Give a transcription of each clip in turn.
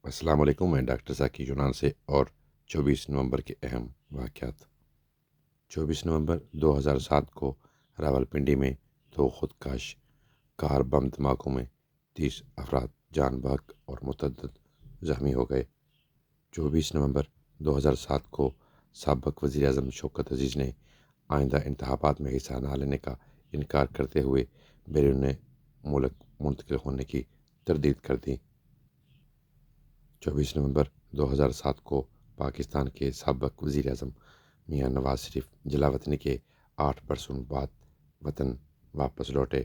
السلام علیکم، میں ڈاکٹر ذاکی یونان سے اور 24 نومبر کے اہم واقعات۔ 24 نومبر 2007 کو راولپنڈی میں دو خودکش کار بم دھماکوں میں 30 افراد جان بحق اور متعدد زخمی ہو گئے۔ 24 نومبر 2007 کو سابق وزیر اعظم شوکت عزیز نے آئندہ انتخابات میں حصہ نہ لینے کا انکار کرتے ہوئے بیرون ملک منتقل ہونے کی تردید کر دی۔ 24 نومبر 2007 کو پاکستان کے سابق وزیر اعظم میاں نواز شریف جلاوطنی کے 8 برسوں بعد وطن واپس لوٹے۔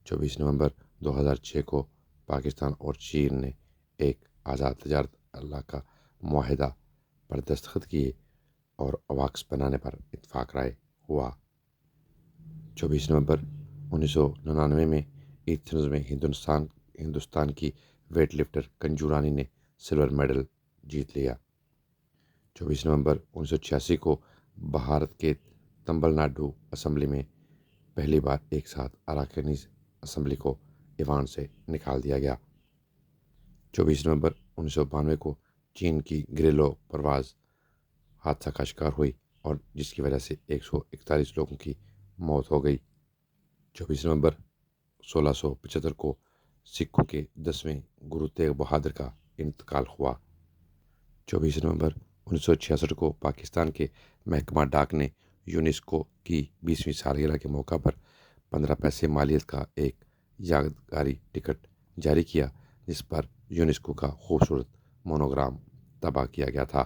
24 نومبر 2006 کو پاکستان اور چین نے ایک آزاد تجارت علاقہ معاہدہ پر دستخط کیے اور اواکس بنانے پر اتفاق رائے ہوا۔ 24 نومبر 1999 میں ایتھنز میں ہندوستان کی ویٹ لفٹر کنجو رانی نے سلور میڈل جیت لیا۔ 24 نومبر 1986 کو بھارت کے تمل ناڈو اسمبلی میں پہلی بار ایک ساتھ اراکین اسمبلی کو ایوان سے نکال دیا گیا۔ 24 نومبر 1992 کو چین کی گھریلو پرواز حادثہ کا شکار ہوئی اور جس کی وجہ سے 141 لوگوں کی موت ہو گئی۔ 24 نومبر 1675 کو سکھوں کے 10ویں گرو تیغ بہادر کا انتقال ہوا۔ 24 نومبر 1966 کو پاکستان کے محکمہ ڈاک نے یونیسکو کی 20ویں سالگرہ کے موقع پر 15 پیسے مالیت کا ایک یادگاری ٹکٹ جاری کیا، جس پر یونیسکو کا خوبصورت مونوگرام طبع کیا گیا تھا۔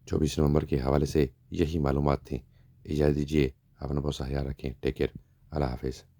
24 نومبر کے حوالے سے یہی معلومات تھیں۔ اجازت دیجیے، اپنا بہت سا خیال رکھیں۔ ٹیک کیئر، اللہ حافظ۔